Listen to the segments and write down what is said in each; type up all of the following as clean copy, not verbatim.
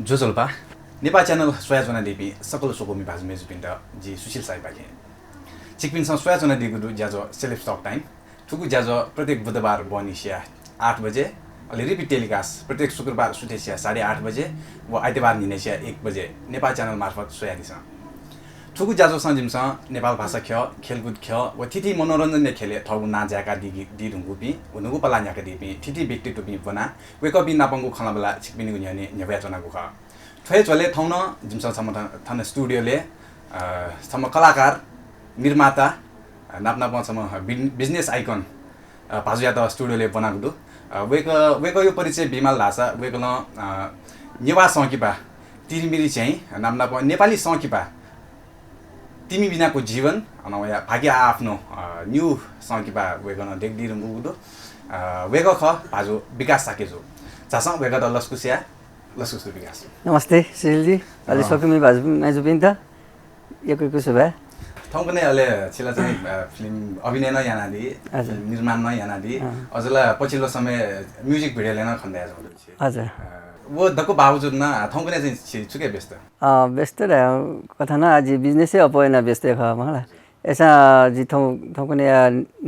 जोजोल्पा नेपा च्यानल सोयाजना देवी सकल सोकोमी भाज मेजुपिन्ट जी सुशील शाही बाके चिकपिनसँग सोयाजना दिगु ज्याजो सेलेब्स टक टाइम थुकु ज्याजो प्रत्येक बुधबार बनिसिया 8 बजे अलि रिपिट टेलिकास्ट प्रत्येक शुक्रबार सुतेसिया 8:30 बजे व आइतबार निनेसिया 1 बजे नेपाल च्यानल मार्फत सोयादिन्छ थुकु ज्याजो सजिमसँग नेपाल भाषा खेलकुद व थिति मनोरञ्जनले खेले थगु ना ज्याका दि ढुङ्गुपी उनुगु पलान्याका दिपी थिति व्यक्ति टुपी बना वेकपी नापंगु खलाबला चिकपिनी गुन्याने न्याव्याचना गुखा थ्वे चले थौन जिमसा सम थन स्टुडियोले सम कलाकार निर्माता नापना पसम बिजनेस आइकन पाजुया त स्टुडियोले बनाएको दु वेक यो परिचय बिमाल लासा वेक न नेवा सकिपा तिरिमिरी चाहिँ नापना नेपाली सकिपा तिमी बिनाको जीवन अनया भाग्य आफ्नो न्यू सकिपा वेक न देखदिरंगु दु वेक ख भाजु विकास साकेजो चासा वेक द लस्कुसिया लस्कुसु विकास नमस्ते सुशील जी अलि सकुमी भाजु मेजुपिन त यको सुबा थौ पनि अहिले छिला चाहिँ फिल्म अभिनय न यानादि निर्माण न यानादि अझला पछिल्लो समय म्युजिक भिडियो लेन खन्दाया छ हजुर वो दको बावजुद न थौ पनि चाहिँ छुके व्यस्त व्यस्त रह्यो कथा न आज बिजनेसै अपयना व्यस्त ख मलाई एसा जी थौ पनि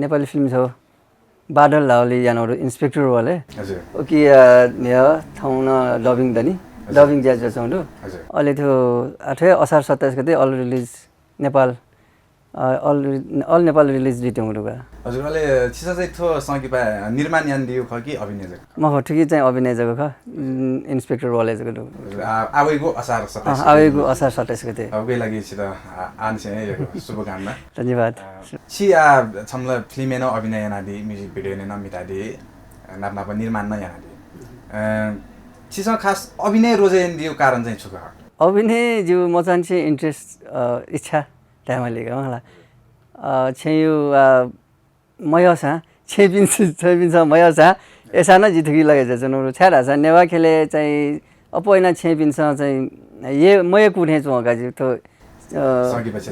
नेपाली फिल्म छ बादल लाउली यानहरु इन्स्पेक्टर वाले हजुर ओके ने थौ न डबिङ दनी डबिङ ज्याज छौं हजुर अहिले त्यो 8 असार 27 गते all release Nepal all Nepal release दिटौँडुगा हजुर अहिले छिसा चाहिँ थो सकिपा निर्माण यान दियो ख कि अभिनय म हो ठिकै चाहिँ अभिनय जको ख इन्स्पेक्टर वाले जको आवेको असार 27 आवेको असार 27 गते अबे लागि छिदा आनसे शुभकामना धन्यवाद छिया छमला फिल्म न अभिनय यानादि म्युजिक भिडियो न मितादि नापना निर्माण न यानादि छिसा खास अभिनय रोजेन दियो कारण चाहिँ छुका अभिनय जो म चाहिँ इन्ट्रेस्ट इच्छा टाइमले मलाई छेयु मयसा छेबिन्छ मयसा एसा न जिथुकी लगेछ जनो छ्यारा छ नेवा खेले चाहिँ अपयना छेबिन्छ चाहिँ ये मय कुने चोका जि तो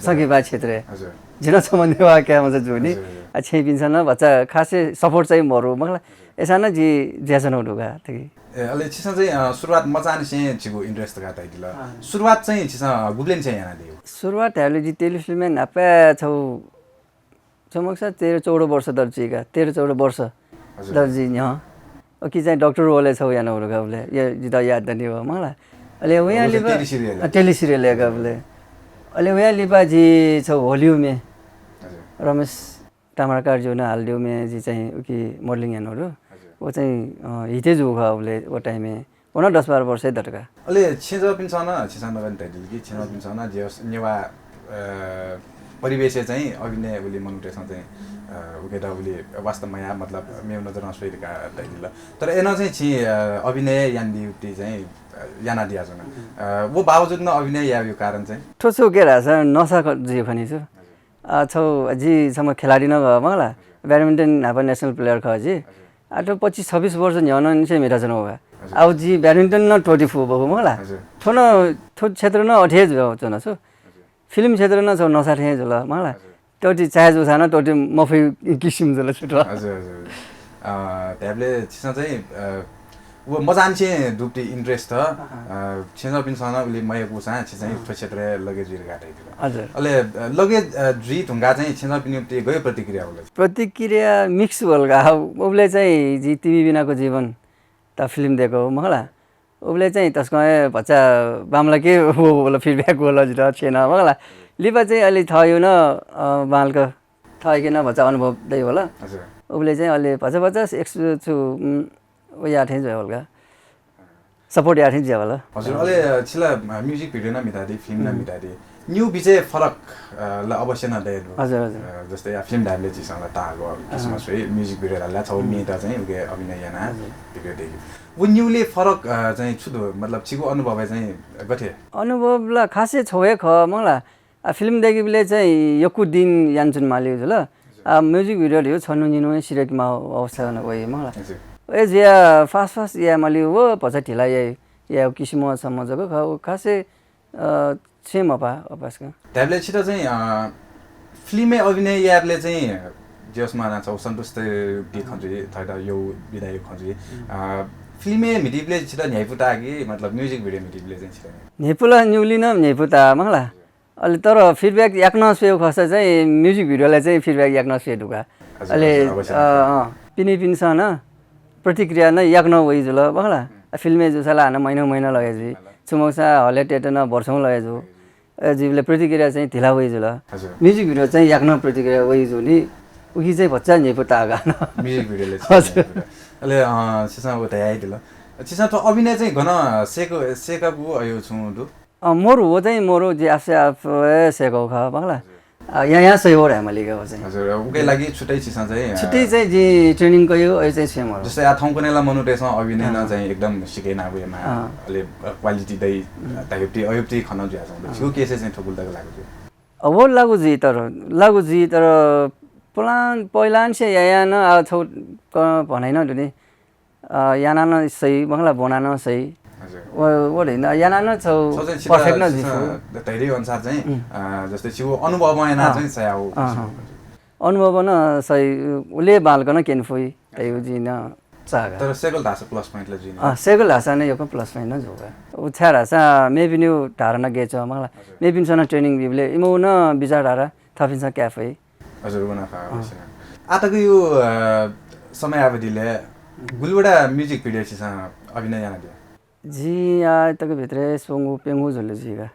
सकिबा क्षेत्र हजुर जिन सम्बन्धवा क्या मजा जुनी छेबिन्छ न बच्चा खासै सपोर्ट चाहिँ मरु मलाई एसा न जी ज्यासन हुनुगा थि अहिले छिसा चाहिँ सुरुवात मचान से छिगु इन्ट्रेस्ट गाता दिला सुरुवात चाहिँ छिसा गुब्लेन चाहिँ याना दियो सुरुवात हामीले जी टेलिफिल्ममा नापा छौ चमक्सा 13-14 वर्ष दर्जीका 13-14 वर्ष दर्जी यहाँ ओके चाहिँ डाक्टर वाले छौ याना हुनुगा उले यो जिदा याद नि हो मलाई अहिले वया लिबा टेली सिरियल हेगा उले अहिले वया लिबा जी छौ होलिउ में रमेश टामरकार जो न हालदिउ में जी चाहिँ ओके मोडलिङ यानहरु वो चाहिँ हिते जो खा उले वो टाइम में 10-12 वर्षै दटका अहिले छेजो पिन छ न छिसा नगन तैदिल कि छेजो पिन छ न जे नेवा परिवेश चाहिँ अभिनय उले मनुटेसन चाहिँ उकेटा उले वास्तवमा या मतलब मेउ नजरमा सोइका तैदिल तर एन चाहिँ छि अभिनय यान्दी उति चाहिँ याना दिया छ न वो बावजुद न अभिनय या यो कारण चाहिँ ठोसो के राछ नसा जे खनि छु छौ जी सम खेलाडी न मलाई ब्याडमिन्टन हाफ नेशनल प्लेयर ख जी आटो 25-26 वर्ष न्याउन चाहिँ मेरा जनो होगा अब जी ब्याडमिन्टन न 24 भएको मलाई थोन थो क्षेत्र न अठे जो न छु फिल्म क्षेत्र न छ नसा थे जला मलाई टोटी चाहे जो छाना टोटी मफै किसिम जला छुटो हजुर हजुर ट्याबले छिसा चाहिँ वो मजान चाहिँ दुप्टी इन्ट्रेस्ट छ छिसा पिन छन उले मय कुसा चाहिँ क्षेत्र लगे जिर गाटै दिला हजुर अहिले लगे जी ढुङ्गा चाहिँ छिसा पिन उति गयो प्रतिक्रिया मिक्स बोलगा उले चाहिँ जी तिमी बिनाको जीवन त फिल्म देखो मलाई उले चाहिँ त्यसको बच्चा बामला के हो बोला फिडब्याक होला जिरा छैन मलाई लिपा चाहिँ अलि थयो न बालको थयो कि न बच्चा अनुभव दै होला हजुर उले चाहिँ अलि 50 एक्सपो छु ओ या थे जो होला सपोर्ट या थे जे होला हजुर अहिले छिला म्युजिक भिडियो न मितादि फिल्म न मितादि न्यू विजय फरक ल अवश्य न दे हजुर हजुर जस्तै या फिल्म डाइमले जिसँग तागो किसिममा सोही म्युजिक भिडियो ला छ मेता चाहिँ उके अभिनय याना भिडियो देखि वो न्यूले फरक चाहिँ छुदो मतलब छिगो अनुभव चाहिँ गथे अनुभवला खासै छोए ख मलाई फिल्म देखिबले चाहिँ यकु दिन यान्चुन मालियो ल म्युजिक भिडियो दियो छनु जिनु सिरेकमा अवस्था न गए मलाई ए जे फास्ट या मालियो वो पछि ढिला या किसिममा समझको खासै सेम अपासका ट्याबलेट छिटो चाहिँ फिल्ममै अभिनय याबले चाहिँ जसमा छ सन्तुष्ट दी खन्जी थैदा यो विधायक खन्जी फिल्मे मिटिप्ले छिटो न्याइपुटा कि मतलब म्युजिक भिडियो मिटिप्ले चाहिँ छिटो नेपुला न्युली न नेपुता मंगला अलि तर फिडब्याक याक्न सेउ खस चाहिँ म्युजिक भिडियोलाई चाहिँ फिडब्याक याक्न से ढुका अलि पिनी पिनसन प्रतिक्रिया न याक्न वइ जुल मंगला फिल्मे जुसला न महिना लगे जी चुमौसा हले टेट न वर्षौं लगे जो जीवले प्रतिक्रिया चाहिँ ढिला वइ जुल म्युजिक भिडियो चाहिँ याक्न प्रतिक्रिया वइ जुनी उही चाहिँ बच्चा नेपुता गान म्युजिक भिडियोले हजुर अहिले सिसा उता आइदिल सिसा त अभिनय चाहिँ घन सेकको आयो छु दु मोर हो चाहिँ मोरो जे आफसे आफ सेको ख बंगला यहाँ सही हो हामीले के हो चाहिँ हजुर उकै लागि छुट्टै सिसा चाहिँ जी ट्रेनिङ गयो अहिले चाहिँ सेम हो जस्तै आ थौकनेला मनुटेस अभिनय न चाहिँ एकदम सिकै नाबुमा अहिले क्वालिटी दै ताइपति अयुक्ति खन जुया छ त्यो केसे चाहिँ ठोकुलदाको लाग्यो अब लागु जी तर प्लान पहिलान से या न आ छौ भनेन दुनी याना न सही बंगला बनाना सही वो हैन याना न छौ परफेक्ट न दिसु धेरै अनुसार चाहिँ जस्तै छिउ अनुभवमा याना चाहिँ सही हो अनुभव न सही उले बालकन केनफुई तै जिन चागा तर सेगल धासा प्लस पॉइंट ल जिन सेगल धासा न यो प्लस पॉइंट न जोगा उछा रासा मेबिन्यू धारणा गेछ मंगला मेबिन सन ट्रेनिङ बिबले इमो न बिचार धारा थपिन्छ क्याफे हजुर बनाफा आताको यो समय अवधिले गुलवडा म्युजिक भिडियो छिसँग अभिनय याना दियो जी या तक भित्र सोंगु पेंगु झले जीगा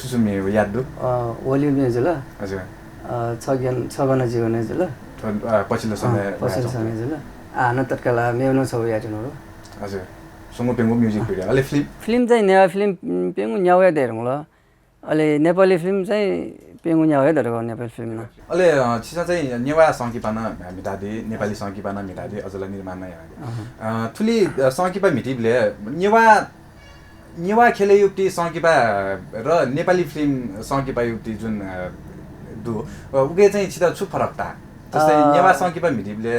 सुसुमे यादु ओली मे झला हजुर छगन जीवन झला पछिल्लो समय झला आन तत्काल मेउन छौ याटिनो हजुर सोंगु पेंगु म्युजिक भिडियो अलि फिल्म चाहिँ नेवा फिल्म पेंगु न्याउ देरमुल अलि नेपाली फिल्म चाहिँ पेंगु न्याउ देरको नेपाली फिल्म न अलि छिसा चाहिँ नेवा संकिपाना मिटादि नेपाली संकिपाना मिटादि अझला निर्माण नै यादि ठुली संकिपा मिटिबले नेवा खेले युक्ति संकिपा र नेपाली फिल्म संकिपा युक्ति जुन दु उगे चाहिँ छिटा छु फरक ता जस्तै नेवा संकिपा मिटिबले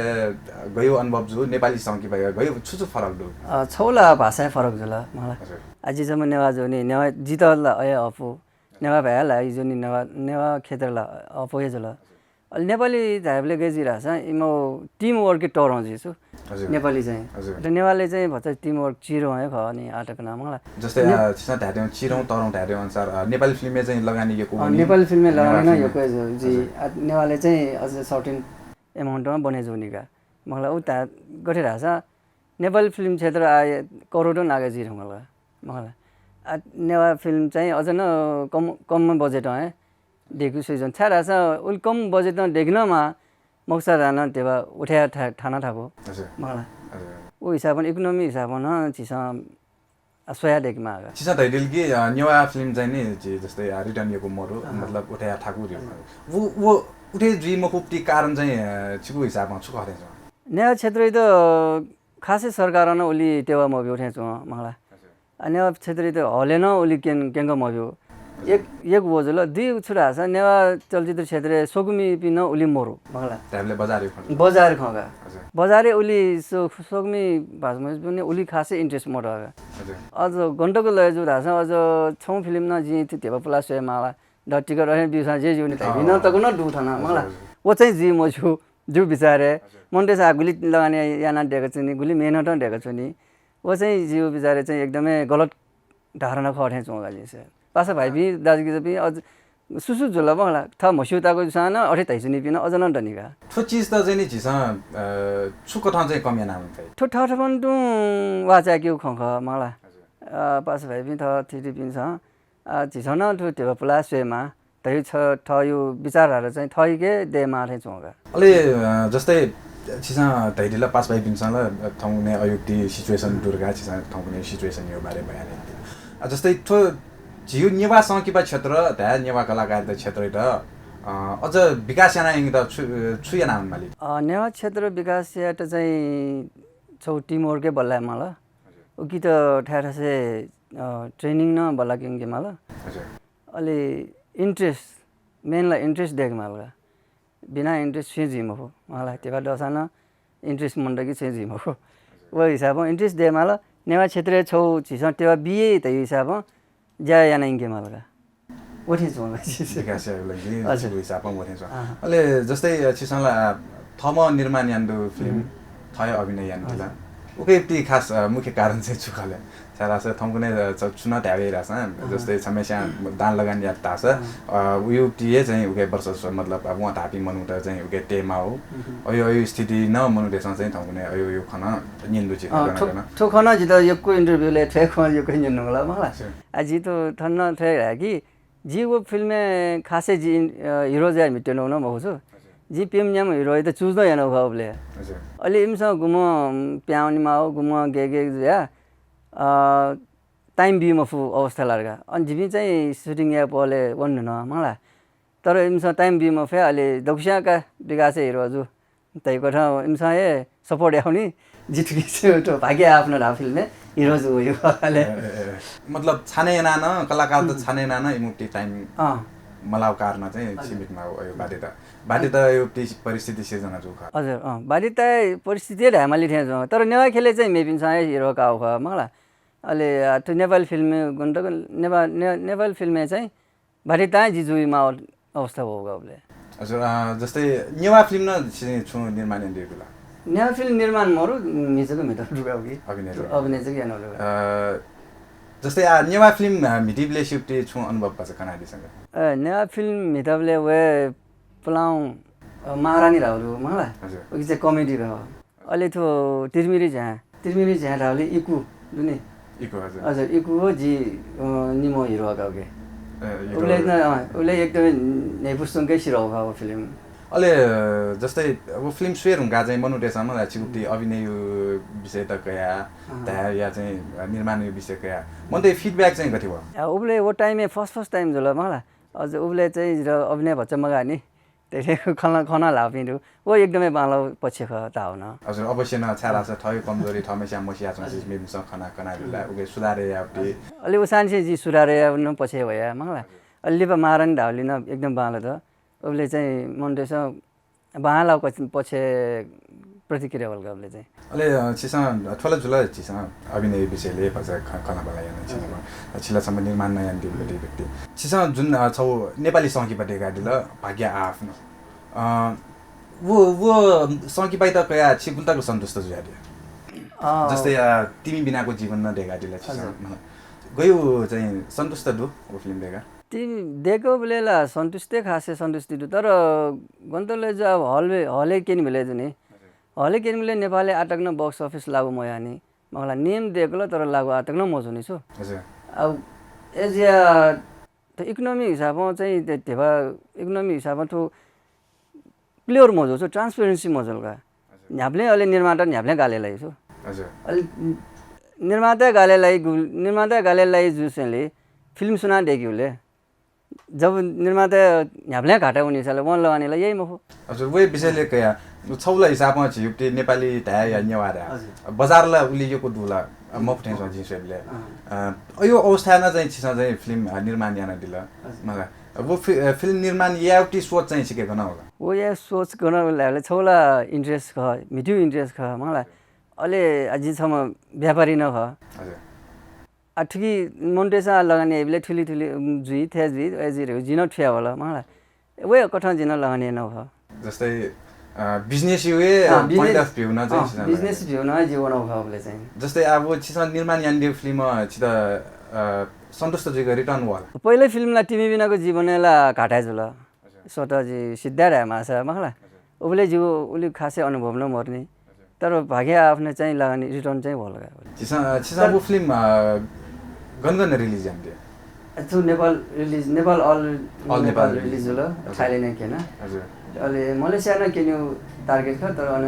गयो अनुभव जो नेपाली संकिपा गयो छु फरक दु छौला भाषा फरक जुला मलाई अझैसम्म नेवा जो नि नेवा जितला अय अफु नेवा भएला जो नि नेवा क्षेत्रला अफु जुला अलि नेपाली झाइबले गेजिरा छ इमो टिम वर्क के टोर जिसु नेपाली चाहिँ र नेवाले चाहिँ भन्छ टिम वर्क चिरो है ख नि आटक नाम मलाई जस्तै छिसा ढाड्यौ चिरौ तरौ ढाड्यौ अनुसार नेपाली फिल्मले चाहिँ लगानी यो नेपाली फिल्मले लगानी यो जी नेवाले चाहिँ अझ सर्टेन एमाउन्टमा बने जोनिका मलाई उता गठिरा छ नेपाली फिल्म क्षेत्र आए करोडौं नागे जिरो मलाई नेवा फिल्म चाहिँ अझ न कम बजेट है देखु सिजन छारा छ उल कम बजेट न देखनमा मौसा जाना तेवा उठ्या ठाना थाको मलाई ओ हिसाबन इकोनोमी हिसाबन छिसा सोया देखमा आगा छिसा दैदिल कि नेवा फिल्म चाहिँ नि जस्तै रिटर्न यको मरो मतलब उठ्या थाकु वो उठे जी मकुप्ति कारण चाहिँ छिको हिसाबमा छु खरे छ नेवा क्षेत्र त खासै सरकार न ओली तेवा मबि उठे छ मलाई नेवा क्षेत्र त हले न ओली केंग मबि एक बोझल दुई छुरा छ नेवा चलचित्र क्षेत्र सोगुमी पिन उली मोरो मंगला ताबले बजार खगा बजारे उली सोगुमी भाषमा पनि उली खासै इन्ट्रेस्ट मोर हगा अझ घण्टको लय जुरा छ अझ छौ फिल्म न जी तेवा प्लस ए माला द टिकट रहे बिसा जे जुनि त बिना तक न दु थना मंगला वो चाहिँ जी म छु जु बिचारे मनले सा गुली लगाने याना देको छु नि गुली मेहनत देको छु नि वो चाहिँ जीव बिचारे चाहिँ एकदमै गलत धारणा खठे चोगा जिसे पासा भाइ भी दाजुगी चाहिँ अझ सुसु जुल बंगला था मस्युताको सान अठे तैसुनी पिन अझ न डनिका ठो चीज त चाहिँ नि छिसा छुको ठाउँ चाहिँ कमिया नाम चाहिँ ठो ठाउँ पनि टु वाचा क्यु खख मलाई पासा भाइ पनि थ थिति पिन छ छिसा न ठो त्यो प्लास वेमा तै छ ठ यो विचारहरु चाहिँ थैके देमा थे चोगा अलि जस्तै छिसा दैदिला पास भाइ पिन सँग ठाउँने अयुक्ति सिचुएसन दुर्गा छिसा ठाउँने सिचुएसन यो बारे भएन जस्तै ठो जिउ नेवा संकिपा क्षेत्र त्या नेवा कलाकार क्षेत्र त अझ विकास याना त छु याना माली नेवा क्षेत्र विकास या त चाहिँ छौ टिम वर्कै बल्ला मला उकि त ठ्यारा से ट्रेनिङ न बल्ला किङ मला अलि इन्ट्रेस्ट मेनला इन्ट्रेस्ट देख मला बिना इन्ट्रेस्ट से जिम हो मलाई तेबा दसान इन्ट्रेस्ट मण्डकी से जिम हो वो हिसाबमा इन्ट्रेस्ट दे मला नेवा क्षेत्र छौ छिसा तेवा बिए त हिसाबमा ज्या याना इङ्गे मालगा ओठे छ विकास लागि हिसाबमा ओठे छ अहिले जस्तै छिसला थम निर्माण यान्दु फिल्म थय अभिनय यान्दुला उकै खास मुख्य कारण चाहिँ चुखाले सारा छ थम्कुने चुना ट्याबेराछ जस्तै समस्या दान लगान या तास उयो टिए चाहिँ उकै वर्ष मतलब अब वहाँ थापी मनुटा चाहिँ उकै टेमा हो यो स्थिति न मनुदेश चाहिँ थम्कुने यो खाना निन्दु चाहिँ ठो खाना जित यको इन्टरभ्यूले ठे खाना यको निन्दु होला मलाई आज तो थन्न ठे है कि जी वो फिल्म में खासे जी हीरो जाय मिटेनो न बहुछु जी पीएम न्याम हीरो त चुज्दै हैन उले अलि इमसँग गुम प्याउनी माउ गुम गे या टाइम बीमा फु अवस्था लागा अनि जिबी चाहिँ सुटिङ या पले वन्न न मलाई तर इमसँग टाइम बीमा फे अलि दक्षिणका विकास हीरो जो तै कथा इमसँग सपोर्ट याउनी जितकी छ भाग्य आफ्नो रा फिल्म हीरो जो यो अलि मतलब छाने नान कलाकार त छाने नान इमुक्ति टाइम मलाउ कारण चाहिँ सीमितमा यो बाध्यता यो परिस्थिति सिर्जना जो हजुर बाध्यता परिस्थिति ढामाली थिए जो तर नेवा खेले चाहिँ मेपिनसँग हिरो का हो मलाई अहिले त्यो नेपाल फिल्म गण्डको नेपाल फिल्ममा चाहिँ बाध्यता जिजुमा अवस्था हो गबले हजुर जस्तै नेवा फिल्म न छु निर्माण दिएको नेवा फिल्म निर्माण मरु मिजको मिटर रुगाउगी अभिनय चाहिँ यान जस्तै नेवा फिल्म मिटिबले शिफ्ट छु अनुभव पाछ कनाडीसँग नेवा फिल्म मिटबले वे पलाउ महारानी राहुल मलाई ओके चाहिँ कमेडी रह अहिले त्यो तिरमिरी झ्या राहुलले इकु जुनी इकु हजुर इकु हो जी निमो हिरो गाउके उसले एकदमै नेपुस्तुङकै सिरो हो फिल्म अहिले जस्तै अब फिल्म स्वेर हुँगा चाहिँ मनुटेसम्म छिउटी अभिनय विषय त कया त्या या चाहिँ निर्माण विषय कया मन त फिडब्याक चाहिँ कति भयो उसले वो टाइममा फर्स्ट टाइम जोला मलाई अझ उसले चाहिँ अभिनय भन्छ मगा नि त्यसले खाना लापिनु वो एकदमै बालो पछि ता हुन हजुर अवश्य न छाला छ ठय कमजोरी थमेस्या मसिया छ मेबिस खाना उगे सुधारे यापटी अलि उसानसे जी सुधारे न पछि भया मलाई अलि पा महारानी ढाउली न एकदम बालो त उसले चाहिँ मनदेश बालाउ पछि प्रतिक्रिया वल गबले चाहिँ अहिले छिसा ठोला झुला छिसा अभिनय विषयले भन्छ खाना बनाया न छिसा छिलासम्म निर्माण नयाँ दिबले व्यक्ति छिसा जुन छौ नेपाली संगीतबाट गाडिल भाग्य आफ्नो वो संगीत त कया छिकुन्ताको सन्तुष्ट जुयाडी जस्तै तिमी बिनाको जीवन न देगाडिल छिसा गयो चाहिँ सन्तुष्ट दु वो फिल्म देगा तिमी देखो बेला सन्तुष्टै खासै सन्तुष्टि तर गन्तले जो अब हले केनी भेले जुनी हले केनी भेले नेपाली आटक न बक्स अफिस लागु मयानी मलाई नेम देखलो तर लागु आटक न मजुनी छु हजुर अब एजिया त इकोनोमी हिसाबमा चाहिँ त्यभा इकोनोमी हिसाबमा त प्लेयर मजो छ ट्रान्सपेरेन्सी मजलका न्याप्ले अहिले निर्माता न्याप्ले गालेलाई छु हजुर अलि निर्माता गालेलाई जुसले फिल्म सुना देख्युले जब निर्माता न्याप्ले घाटा हुने छ वन लगानेलाई यही मफो हजुर वे विषयले कया छौला हिसाबमा छिउटी नेपाली ढाया या नेवारा बजारला उलिएको दुला मफटेन्स जिसले यो अवस्थामा चाहिँ छिसा चाहिँ फिल्म निर्माण याना दिल मलाई वो फिल्म निर्माण याउटी सोच चाहिँ सिकेको न होला वो या सोच गर्नलाई छौला इन्ट्रेस्ट ख मिट्यु इन्ट्रेस्ट ख मलाई अहिले अझैसम्म व्यापारी न ख हजुर ठुकी मन्टेसा लगाने बेला ठुली जुई जुई एजिरहरु जिन ठ्या होला मलाई वे कठा जिन लगाने न ख जस्तै business way point of view न चाहिँ बिजनेस भ्यू न जीवन अभावले चाहिँ जस्तै अब छिसा निर्माण यान्डी फिल्म छिता सन्तुष्ट जुइको रिटर्न वाल पहिलो फिल्मला टिमी बिनाको जीवनला घाटा जुल सोटाजी सिद्धा रामा छ मलाई उले जीव उले खासै अनुभव न मर्ने तर भाग्य आफ्नो चाहिँ लगानी रिटर्न चाहिँ भयो लगा छिसा वो फिल्म गनगन रिलिज यान्डी त्यो नेपाल अल नेपाल रिलिज होला थाइल्यान्ड केन हजुर अहिले मलेसिया न केन्यु टार्गेट ख तर अन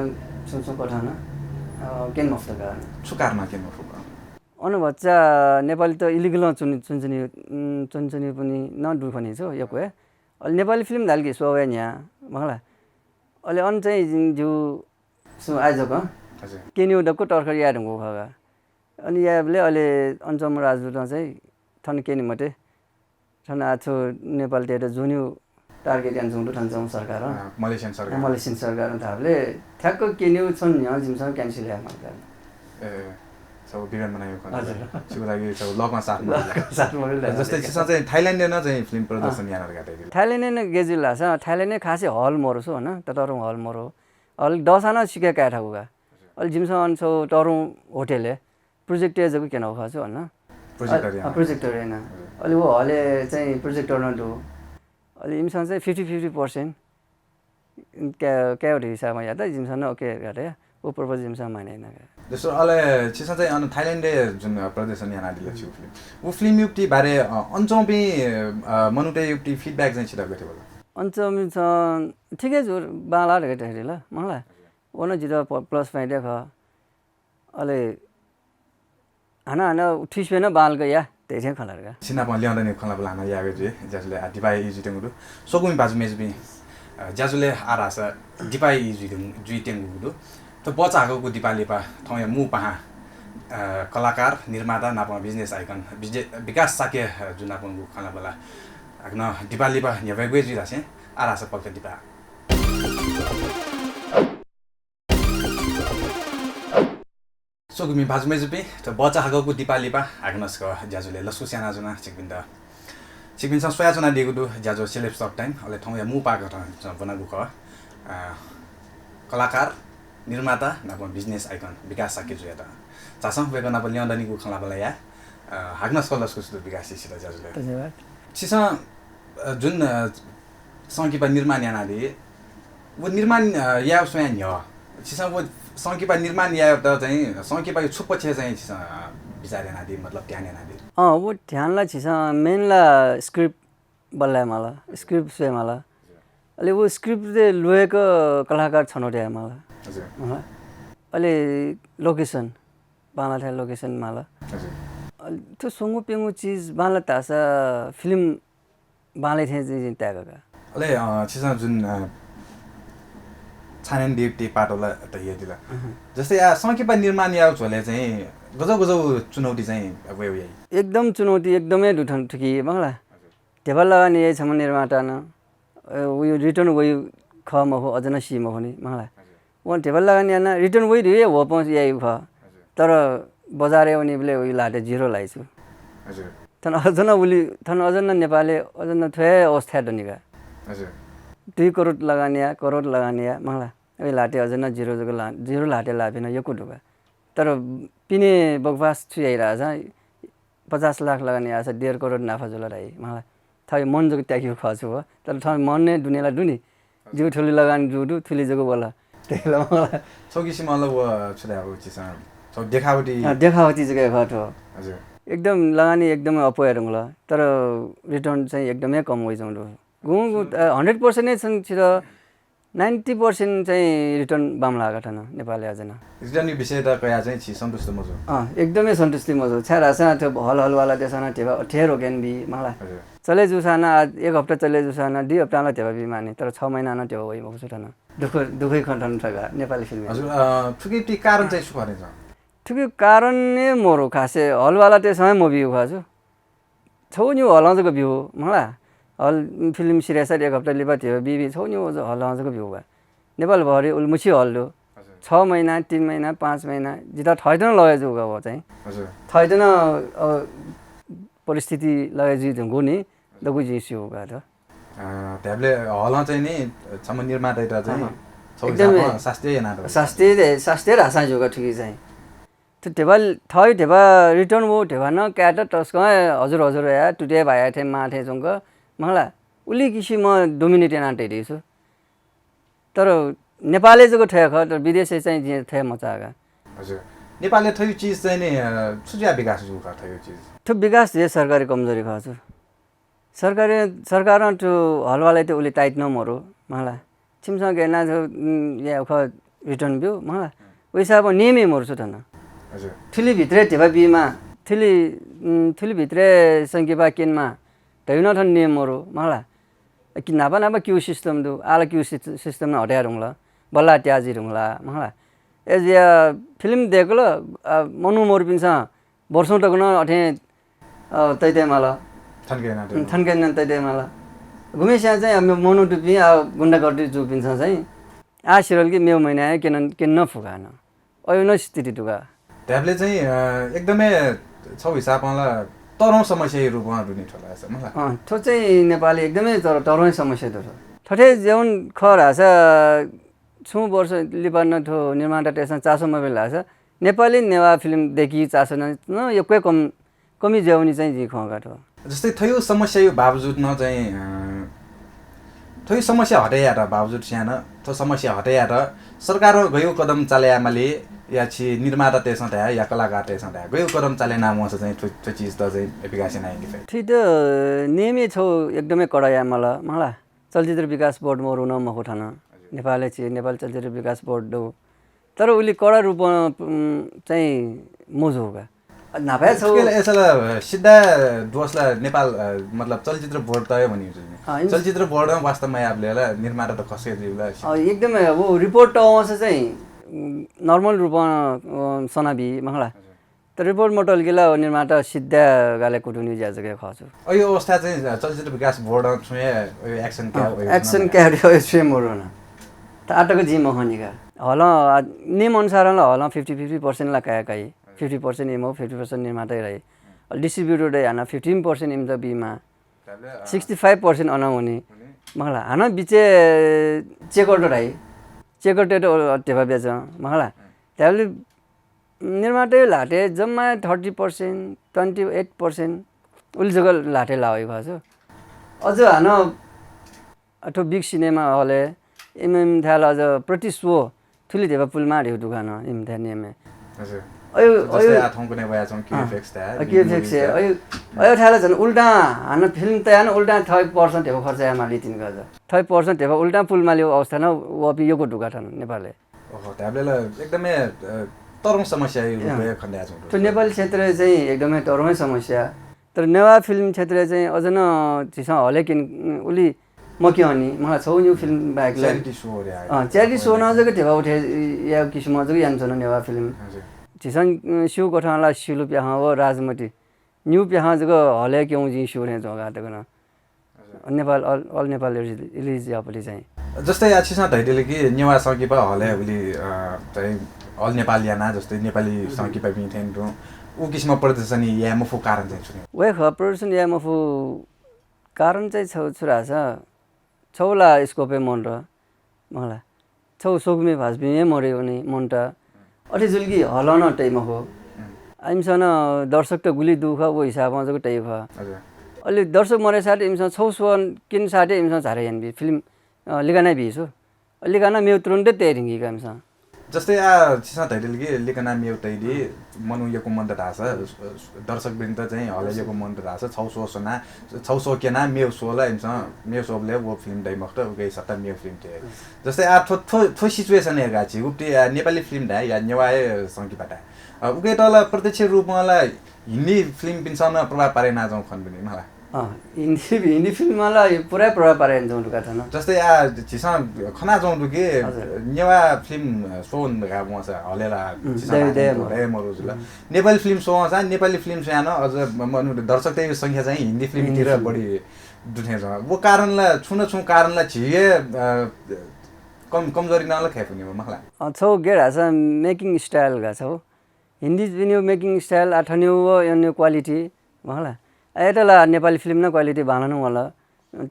सोचो पठाउन केन मफ्तका सुकारमा केन मफ्तका अनु बच्चा नेपाली त इलिगल चुनचुनी पनि न दुखनी छ यो कोहे अहिले नेपाली फिल्म धालकी सोवे यहाँ मलाई अहिले अन चाहिँ जो सु आइजको हजुर केन्यु डको टर्कर याद हो खगा अनि याले अहिले अञ्चम राजदूत चाहिँ थन केनी मटे थन आछो नेपाल टेट जुन्यु टार्गेट यान जुन्डु थन्छौं सरकार मलेसियन सरकार थाले ठ्याक्क केन्यु छन् यहाँ जिमसँग क्यान्सल या माग्दा सब बिबेन बनायो हजुर त्यो लागि सब लगमा साथ जस्तै चाहिँ थाइल्यान्डले न चाहिँ फिल्म प्रदर्शन यानहरु गाटेको थाइल्यान्डले न गेजिला छ थाइल्यान्डले खासै हल मरो छ हैन तर हल मरो हल दसाना सिके काठागुगा अलि जिमसन छौ टरु होटल है प्रोजेक्टर जको केन हो खाछु हैन प्रोजेक्टर हैन अलि वो हले चाहिँ प्रोजेक्टर न दु अलि जिमसन चाहिँ 50-50% क्या हिसाबमा याद जिमसन ओके गरे वो पर्पज जिमसन माने हैन जस्तो अले छिसा चाहिँ अन थाइल्यान्डे जुन प्रदर्शन याना दिले छु फिल्म वो फिल्म युक्ति बारे अञ्चौपी मनुटे युक्ति फिडब्याक चाहिँ छिटा गथे होला अञ्चौपी ठिकै छु बाला गथे ल मलाई ओन जिरो प्लस फाइडे ख अले हाना ठिसबेन बाल गया त्यसै खलार गा सिना पन ल्याउँदा नि खला बला यावे जे जसले दिपाई इजिटेङु सोकुमी बाजु मेजबी ज्याजुले आरास दिपाई इजिटेङु तो बचाको दिपाली पा थौया मु पहा कलाकार निर्माता नापा बिजनेस आइकन विकास साक्य जुन नापन खाना बला आग्न दिपाली पा न्यावे गजि रासे आरास पक्क दिपा सोगुमी बाजु मेजबी तो बचाको दिपाली पा आग्नसको ज्याजुले लसु स्याना जुना चिकबिन सोया जुना दिगु दु ज्याजो सेलेब्स टक टाइम अले थौया मु पाको बनागु ख कलाकार निर्माता नापन बिजनेस आइकन विकास साक्य जुयाता चासं वेगन नापन ल्याउँदानीको खला बला या हाग्नस कलसको सुदु विकास सिसिला ज्याजुले धन्यवाद छिसा जुन संकीपा निर्माण याना दि वो निर्माण या स्वयं न्य छिसा वो संकीपा निर्माण या त चाहिँ संकीपा छुप पछि चाहिँ छिसा विचार याना दि मतलब ध्यान याना दि वो ध्यानला छिसा मेनला स्क्रिप्ट बल्ला मला स्क्रिप्ट से मला अले वो स्क्रिप्ट दे लोएको कलाकार छनोटे मला अहिले लोकेसन बाला था लोकेसन माला तो सोंगो पेंगो चीज बाला तासा फिल्म बाले थे जी त्यागका अले छिसा जुन छानेन डिप्टी पाटोला त यदिला जस्तै या संकीपा निर्माण या झोले चाहिँ गजौ चुनौती चाहिँ अब यही एकदम चुनौती एकदमै दुठन ठुकी बंगला टेबल लगानी यही छम निर्माता न उयो रिटर्न वही खम हो अजना सीम हो नि बंगला वन टेबल लगानी ना रिटर्न वही दिए वो पहुंच यही ख तर बजारे उनी बेले उयो लाटे जिरो लाइछु हजुर थन अजना नेपालले अजना थ्वे अवस्था दनिका हजुर 2 करोड लगानिया मंगला ए लाटे अजना जिरो लाटे लाबिन यो कुटुका तर पिने बकवास छु आइरा छ 50 लाख लगानी आछ 1.5 करोड नाफा जुल राई मंगला थाय मन जको ट्याक्यु खछु हो तर थ मन ने दुनेला दुनी जिउ ठुली लगानी जुडु थुली जको बोला त्यसला मलाई सौकिसी मतलब छुले अब चिसा सौ देखावटी जगे खटो हजुर एकदम लगानी एकदमै अपोयरङला तर रिटर्न चाहिँ एकदमै कम होइजौँ गु 100% नै छन् छिर 90% चाहिँ रिटर्न बाम लागत न नेपालले अझन रिटर्न विषय त कया चाहिँ छि सन्तुष्ट मजो एकदमै सन्तुष्टि मजो छारा छ त्यो हल वाला देशना तेवा ठेरो गेन बी मलाई चले जुसाना एक हप्ता चले जुसाना 2 हप्ता ला तेवा बी माने तर 6 महिना न तेवा होइ मगु छन दुखै खण्डन ठगा नेपाली फिल्म हजुर ठुकी कारण चाहिँ सुखरे छ ठुकी कारण ने मोरो खासे हल वाला त्यसमै म भ्यू खाछु छौ न्यू हलाजको भ्यू मलाई हल फिल्म सिरियस एक हप्ता लिबा थियो बिबी छौ न्यू हलाजको भ्यू भा नेपाल भरि उलमुछि हल्लो 6 महिना 3 महिना 5 महिना जिता थैदन लगे जुगा हो चाहिँ हजुर थैदन परिस्थिति लगे जि दंगो नि दगु जिसि होगा त ट्याबले हल चाहिँ नि सम निर्माता त चाहिँ एकदम शास्त्रीय रासा जुगा ठिकै चाहिँ त्यो टेबल थै टेबा रिटर्न वो टेबा न क्याट टस्क हजुर या टुटे भाया थे माथे जंग मलाई उली किसिम डोमिनेट नाटे दिसु तर नेपालले जको ठय ख तर विदेशे चाहिँ जे ठय मचागा हजुर नेपालले थयो चीज चाहिँ नि सुझ्या विकास जु ख थयो चीज त्यो विकास जे सरकारी कमजोरी ख हजुर सरकार त्यो हलवाले त्यो उली टाइट न मरो मलाई छिमसँग गेना या ख रिटर्न भ्यू मलाई पैसा अब नियमै मर्छु त न हजुर थुली भित्रे टेबा बीमा थुली भित्रे संकेपा केनमा तैन थन नियम मरो मलाई कि नापा क्यू सिस्टम दु आला क्यू सिस्टम न हटाया रुङला बल्ला त्याजी रुङला मलाई एज या फिल्म देखलो मनु मोर पिन्छ वर्षौं तक न अठे तैते मला थन्केन तैते मला घुमेस्या चाहिँ हामी मनु टुपी गुण्डा गर्दै जो पिन्छ चाहिँ आ सिरियल कि मेउ महिना के न फुगान अयो न स्थिति टुका ट्याबले चाहिँ एकदमै छौ हिसाबमा तरौं समस्याहरु वहाँ रुने ठला छ मलाई त्यो चाहिँ नेपाली एकदमै तरौं समस्या छ ठठे जेउन खरा छ छु वर्ष लिपान थो निर्माता टेसन चासो मोबाइल लाग्छ नेपाली नेवा फिल्म देखि चासो न यो कोही कमी ज्याउनी चाहिँ जी खगा थो जस्तै थयो समस्या यो बावजुद न चाहिँ थयो समस्या हटाया र बावजुद सानो थो समस्या हटाया र सरकार गयो कदम चालेयामाले या छि निर्माता तेसन था या कलाकार तेसन था गयो कदम चाले नाम छ चाहिँ त्यो चीज त चाहिँ विकास नायक फेरि ठीक त नेमे छौ एकदमै कडाया मलाई चलचित्र विकास बोर्ड मरु न मखो ठान नेपालले छि नेपाल चलचित्र विकास बोर्ड दो तर उली कडा रूपमा चाहिँ मोजो होगा नाभे छौ यसला सिधा दोसला नेपाल मतलब चलचित्र बोर्ड तय भनिन्छ चलचित्र बोर्डमा वास्तवमा आपले निर्माता त कसै दिउला एकदमै अब रिपोर्ट आउँछ चाहिँ नर्मल रूपमा सनाबी मखला तर रिपोर्ट मोटल गेला निर्माता सिधा गाले कुटुनी ज्याजके खछु यो अवस्था चाहिँ चलचित्र विकास बोर्ड छुए एक्सन क्यारियो छुए मोरना ताटको जी मखनिका हल नेम अनुसार हल 50-50% ला काई 50% एमओ 50% निर्माता रहे डिस्ट्रिब्युटर हाना 15% इम द बीमा 65% अना हुने मखला हाना बिचे चेकआउट रहे चेकआउट टेपा बेच मखला त्याले निर्माता लाटे जम्मा 30% 28% उल जगह लाटे लावे खसो अझ हाना अथवा बिग सिनेमा हले एमएम थाल अझ प्रति शो ठुली देवा पुलमा ढेउ दुकान एम थानेमे हजुर अयो आठौँको नै भया छौं केएफएक्स था केएफएक्स अयो थाला झन् उल्टा हान फिल्म तयान उल्टा 30% हेबो खर्च यामाले तिन गज 30% हेबो उल्टा पुलमा ल्यो अवस्था न वपि योको ढुका ठन नेपालले ओहो ट्याब्लेले एकदमै तरङ समस्या यो रुपे खण्डया छ त्यो नेपाली क्षेत्र चाहिँ एकदमै तरमै समस्या तर नेवा फिल्म क्षेत्र चाहिँ अझ न छिसा हले किन उली मकी अनि मलाई छौ new film bike charity show रे च्यारिटी शो न जको टेबा उठे या किसिम जको यान छ नेवा फिल्म छिसन शिव कोठाला शिलु प्याहा हो राजमती न्यू प्याहा जको हले क्यों जी शो रे जगा त गन नेपाल अल नेपाल रिलिज यापली चाहिँ जस्तै आछिसा धैदेले कि नेवा सकिपा हले उली चाहिँ अल नेपाल याना जस्तै नेपाली सकिपा पनि थिएन उ किसिम प्रदर्शन या मफु कारण चाहिँ छु वे ख प्रदर्शन या मफु कारण चाहिँ छुरा छ छौला स्कोपे मन र मलाई छौ सोगमे भाजबी मर्यो नि मनटा अठे जुल्की हलन टाइम हो आइमसन दर्शक त गुली दुख वो हिसाबमा जको टाइप हो अलि दर्शक मरे साथे इमसन छौ सोन किन साथे इमसन झारे यान बि फिल्म लिगाना बिसो लिगाना मेउ तुरुन्ते तेरिङी कामसन जस्तै छिसा धैदेले कि लिगाना मेउ तैदि मनु यको मन त ढास दर्शक वृन्द चाहिँ हले यको मन त ढास छौ सोसना छौ सो केना मेउ सोला इमसन मेउ सोबले वो फिल्म दै मक्त उकै सत्ता मेउ फिल्म थे जस्तै थो सिचुएसन हेगा छि उप्टी नेपाली फिल्म दा या नेवाए संकिपाटा उकै तल प्रत्यक्ष रूपमा हिन्दी फिल्म पिनसन प्रभाव पारे ना जाउँ खन पनि मलाई हिन्दी फिल्मलाई पुरै प्रभाव पारे जाउँ दुका थन जस्तै छिसा खना जाउँ दुके नेवा फिल्म सोन भगा मस हलेला छिसा मरुजुला नेपाली फिल्म सो छ नेपाली फिल्म सानो अझ मनु दर्शक त्यही संख्या चाहिँ हिन्दी फिल्मतिर बढी दुथे छ वो कारणला छु कारणला छिए कमजोरी नला खेपुनी मखला छौ गेडा छ मेकिङ स्टाइल गा छौ हिन्दी पनि मेकिङ स्टाइल आठन्यौ यो क्वालिटी मखला एटला नेपाली फिल्म न क्वालिटी भाननु होला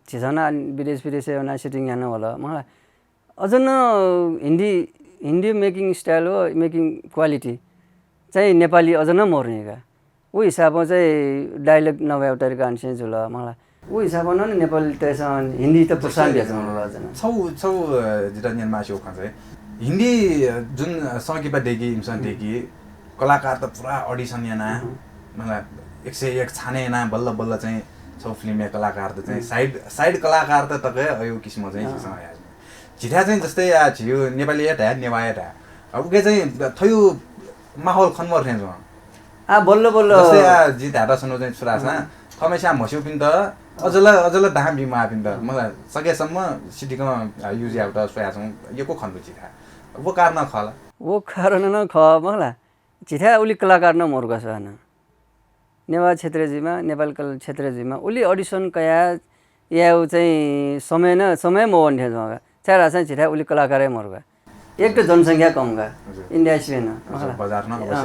छिसना विदेश ना सिटिङ यान होला मलाई अझ न हिन्दी मेकिङ स्टाइल हो मेकिङ क्वालिटी चाहिँ नेपाली अझ न मर्नेका ऊ हिसाबमा चाहिँ डायलग नभए एउटा गान्से जुला मलाई ऊ हिसाबमा न नेपाली त्यसमा हिन्दी त प्रोत्साहन दिएको होला छौ जिता निर्मासी हो खान्छ हिन्दी जुन सकिपा देखि इमसन देखि कलाकार त पुरा अडिसन याना मलाई 101 छाने ना बल्ल बल्ल चाहिँ छौ फिल्म कलाकार त चाहिँ साइड कलाकार त तकै अयो किसिम चाहिँ झिटा चाहिँ जस्तै छियो नेपाली एटा नेवाएटा अब के चाहिँ थयो माहौल खनमर थेन बल्ल बल्ल जस्तै जि धाटा सनो चाहिँ छुरासा थमेसा मस्यौ पिन त अझला दाम बिमा पिन त मलाई सकेसम्म सिटीको युज आउट सोया छौ यको खन्नु झिटा वो कारण खला वो कारण न ख मलाई झिटा उली कलाकार न मर्गा छ नेवा क्षेत्रजीमा नेपाल कला क्षेत्रजीमा उली अडिसन कया या चाहिँ समय मोहन थे जगा चार चाहिँ छिटा उली कलाकारै मर्गा एक त जनसङ्ख्या कम गा इन्डिया स्पेन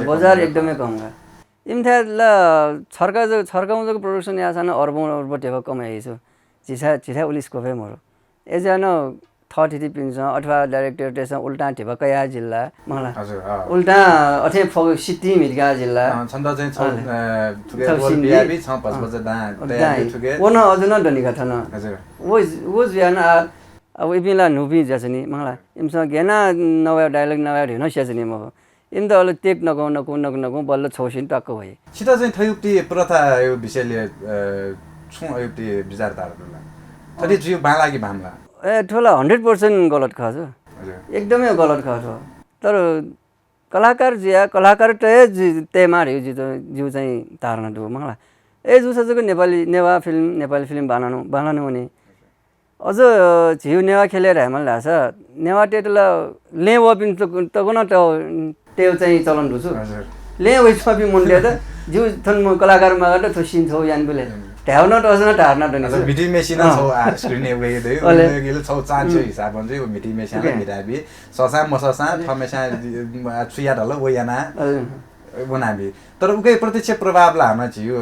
बजार एकदमै कम गा इमथा ल छर्काउँजको प्रोडक्सन या छन अर्बौं टेको कमाइछु छिटा उली स्कोपै मरो एजान थर्टी पिन्छ अथवा डाइरेक्टर त्यसमा उल्टा ढेबकया जिल्ला मलाई हजुर उल्टा अथे सिद्धि मिर्गा जिल्ला छन्द चाहिँ थुगे बोल बियाबी छ पछपछ दा तयारी थुगे ओन अजुन डनिका थन हजुर वो ज्यान अब इपिला नुबी जसनी मलाई इमसँग गेना नवा डायलग नवा हेन स्याजनी म इन त अल टेक नगौ बल्ल छौसिन टक्क भए सिधा चाहिँ थयुक्ति प्रथा यो विषयले छु अयुक्ति विचारधाराहरुला थरी जिउ बालागी भामला ए ठोला 100% गलत खाछ एकदमै गलत खाछ तर कलाकार तेमा रे जिउ चाहिँ धारणा दु मलाई ए जुसजको नेपाली फिल्म बनाउनु हुने अझ झिउ नेवा खेलेर हामीलाई लाग्छ नेवा टेटला ले वपिन त गुन त टेउ चाहिँ चलन दुछु ले वइसमा पि मुन्डे त जिउ थन कलाकार मागा त थसिन छौ यान बोले ढ्याउन त अझ ढार्न दनि मिटी मेसिन छौ स्क्रिन एवे दे गेल छौ चान्स हिसाब हुन्छ यो मिटी मेसिन मिराबी ससा मससा थमेसा छुया ढल वयाना बनाबी तर उकै प्रत्यक्ष प्रभावला हामा छ यो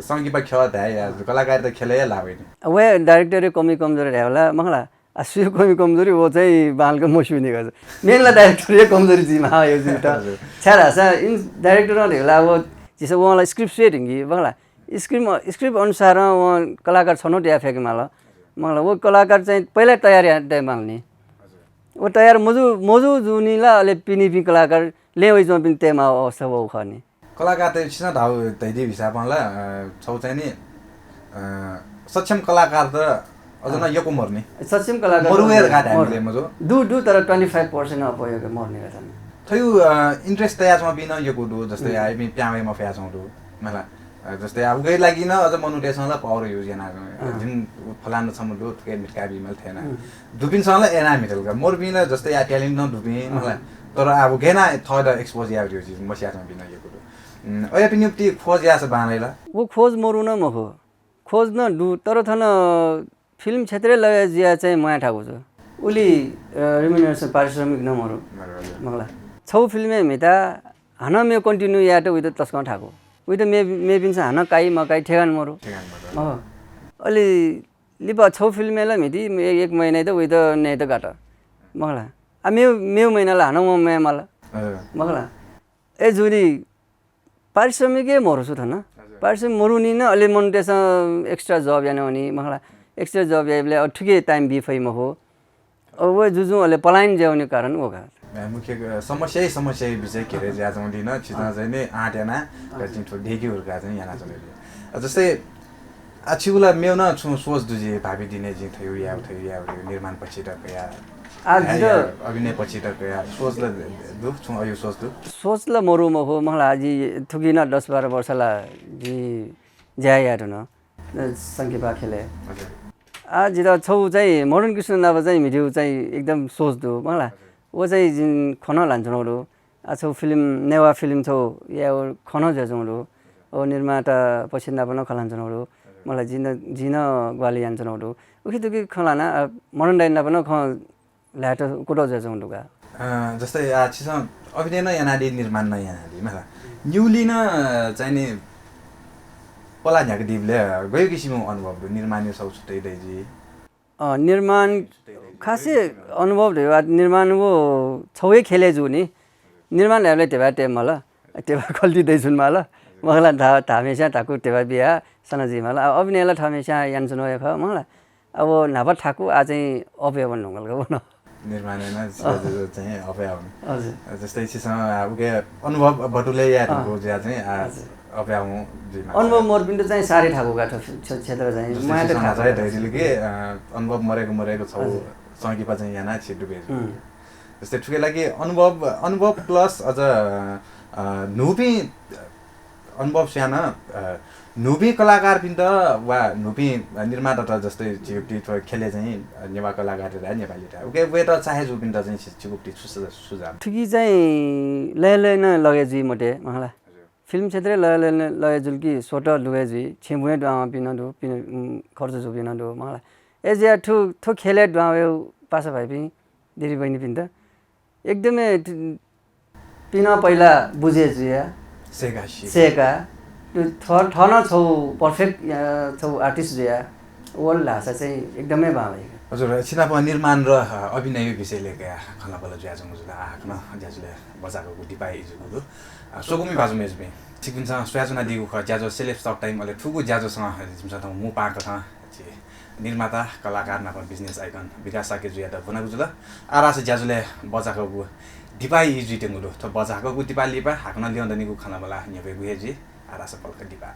संगीत खेत है कलाकार त खेलै लावेन वे डाइरेक्टर कमी कमजोरी ढ्याउला मंगला आसु कमी कमजोरी वो चाहिँ बालको मसुनी गर्छ मेनला डाइरेक्टर कमजोरी जिमा यो जिम त छारा सा इन डाइरेक्टर न ढेला वो जिसो वला स्क्रिप्ट सेटिङ मंगला स्क्रिप्ट अनुसार कलाकार छनो ट्या फेक मलाई वो कलाकार चाहिँ पहिला तयारी टाइम माल्ने वो तयार मजु जुनीला अले पिनी कलाकार लेवैजमा पनि तेमा अवस्था वो खने कलाकार त छिन धाउ दैदी हिसाबमा छौ चाहिँ नि सक्षम कलाकार त अझ न यको मर्ने सक्षम कलाकार मरुएर गाड हामीले मजो दु तर 25% अपयोग मर्ने गर्छन् थयु इन्ट्रेस्ट तयासमा बिन यको दु जस्तै आइ मी प्यावेमा फ्यासौ दु मलाई जस्तै अब गइ लागि न अझ मनुटेसनला पावर युज याना जुन फलान छम दु के मिटका बिमल थिएन दुपिनसँगला एना मिटलका मोरबिन जस्तै या ट्यालेन्ट न दुपिन मलाई तर अब गेना थर्ड एक्सपोज या यो चीज मसियासमा बिन यको दु अया पनि उक्ति खोज यास बानैला वो खोज मरु न मखो खोज न दु तर थन फिल्म क्षेत्र लगे जिया चाहिँ मया ठाको छ उली रिम्युनरेसन पारिश्रमिक न मरु मंगला छौ फिल्मे मिता हन मे कन्टिन्यू या त उइद तस्का ठाको उइद मे बिन्छ हन काई मकाई ठेगान मरु अलि लिपा छौ फिल्मेला मिति एक महिना त उइद नै त गाटा मंगला आ मे महिनाला हन म मे मला मंगला ए जुनी पारिश्रमिकै मरु छु थन पारिश्रमिक मरु नि न अलि मोनेटाइजेसन एक्स्ट्रा जब याने हुनी मंगला एक्स्ट्रा जब याबले ठुके टाइम बिफै म हो अब वो जुजु अले पलायन ज्याउने कारण होगा मुख्य समस्या विषय केरे ज्याजौँ दिन छिना चाहिँ नि आटेना गजिन ठो ढेकीहरुका चाहिँ याना चले जस्तै आछिउला मेउ न छु सोच दुजी भाबी दिने जि थयो या निर्माण पछि त या आज अभिनय पछि त या सोचले दु छु अयो सोचले मरु म हो मलाई आज थुकिन 10-12 वर्षला जी ज्याया न संकेपा खेले आज त छौ चाहिँ मरुन कृष्ण नाव चाहिँ मिडियो चाहिँ एकदम सोच्दु मलाई वो चाहिँ जिन खन लान्छौँ छौ फिल्म नेवा फिल्म छौ या खन जजौँ ओ निर्माता पछि नापन खलान्छौँ मलाई जिन ग्वाली जान्छौँ उखि तुकी खलाना मरुन डाइन नापन ख ल्याट कुटो जजौँ दुगा जस्तै छिस अभिनय न यानादि निर्माण न यानादि मलाई न्युली न चाहिँ नि पला झ्याक दिबले गयो किसिमको अनुभव निर्माण सब छुट्टै दैजी निर्माण खासै अनुभव भयो निर्माण वो छौै खेले जु नि निर्माण ल्याबले तेबा टेम मला तेबा खल्ती दैछुन मला मलाई थामेसा ठाकु तेबा बिहा सनजी मला अभिनयलाई थामेसा यान्सन ख मलाई अब नापा ठाकु आ चाहिँ अभ्य भन्नु गलको न निर्माण चाहिँ अभ्य हुनु हजुर जस्तै छिसँग उके अनुभव बटुले याको ज्या चाहिँ अभ्याउ अनुभव मरबिन चाहिँ सारे ठाकु गाठो क्षेत्र चाहिँ म त थाहा छ दैजिले के अनुभव मरेको छौ संगीपा चाहिँ याना छिटु बेज जस्तै ठुके लागि अनुभव प्लस अझ नुबी अनुभव स्याना नुबी कलाकार पिन त वा नुबी निर्माता त जस्तै चिकुप्टी खेले चाहिँ नेवा कलाकार र नेपाली टा ओके वे त चाहे जुपिन त चाहिँ चिकुप्टी सुझाव ठिकी चाहिँ लय न लगे जी मटे मलाई फिल्म क्षेत्र लय जुल्की सोट लुएजी छेमुए डामा पिन दु खर्च जो पिन दु मलाई एजिया ठु खेले डायो पासा भाइ पि दिदी बहिनी पिन त एकदमै पिन पहिला बुझे जिया सेका ठन छौ पर्फेक्ट छौ आर्टिस्ट जिया वर्ल्ड भाषा चाहिँ एकदमै भाइ हजुर सिनाप निर्माण र अभिनय विषय लिएर खलाबल ज्याजो मुजुला आखन ज्याजुले बजाको डिपाइ जुगु सोगुमी बाजु मेजबे छिकिन्छ स्वयाजना दिगु ख ज्याजो सेलेब्स टक टाइम अले ठुगु ज्याजोसँग जिमस त मु पाको छ निर्माता कलाकार नाप बिजनेस आइकन विकास साके जुयादा बनागु जुला आरास ज्याजुले बजाको डिपाइ इजिटेंगु त बजाको डिपा लिपा हाकन लिउँदनिगु खलाबला नेबे गुहेजी आरास पलक डिपा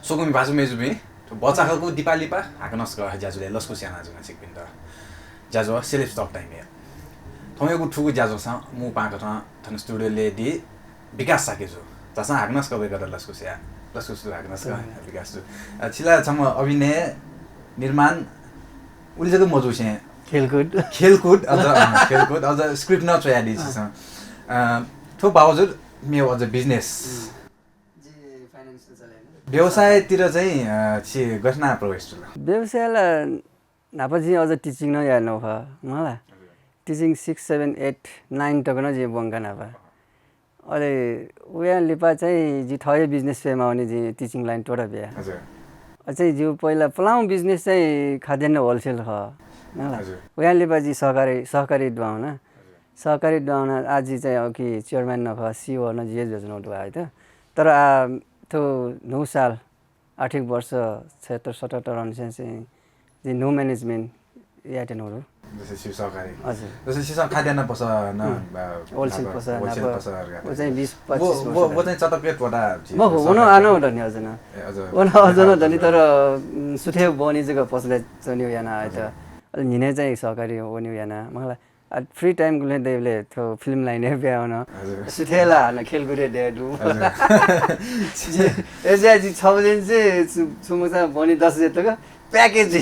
सोगुमी बाजु मेजुबे बचाको दिपालिपा हाकनस ग ज्याजुले लस्को स्याना जुना सिकबिन त ज्याजो सेलेब्स टक टाइम या थमेगु ठुगु ज्याजो छ मु पाको छ थन स्टुडियोले दि विकास साकेजु जसा हाकनस कबे गदा लस्को स्या लस्को सु हाकनस ग विकास जु छिला छम अभिनय निर्माण उलिजको मजु छ खेलकुद अझ स्क्रिप्ट न चया दि छ थो बावजुद मे अझ बिजनेस व्यवसायतिर चाहिँ छि घटना प्रवेश छ व्यवसायलाई नापाजी अझ टिचिङ न या नख मलाई टिचिङ 6 7 8 9 तक न जे बंगा नापा अले उया लिपा चाहिँ जी थय बिजनेस पेमा हुने जी टिचिङ लाइन टोडा बिया हजुर अझै जो पहिला पलाउ बिजनेस चाहिँ खाद्यान्न होलसेल ख मलाई उया लिपा जी सहकारी दुवाउन सहकारी दुवाउन आज चाहिँ कि चेयरम्यान नख C.E.O न जे योजना उठ्यो त तर तो 9 साल 8 वर्ष 76-77 अनुसार चाहिँ जे नो म्यानेजमेन्ट याटेनहरु जस्तै शिव सहकारी हजुर जस्तै शिव खाद्यान्न पस न होलसेल पस ओ चाहिँ 20-25 वो चाहिँ चटपेट वटा म हुन आनो धन्य अझ न अझ न धन्य तर सुथे बनी जग्गा पसले चन्यो याना आइ त निने चाहिँ सहकारी होन्यो याना मलाई फ्री टाइम गुले देवले तो फिल्म लाइन है ब्याउन सुथेला न खेलकुद देडु एजे जी 6 दिन चाहिँ सुमुसा बनी 10 जति का प्याकेज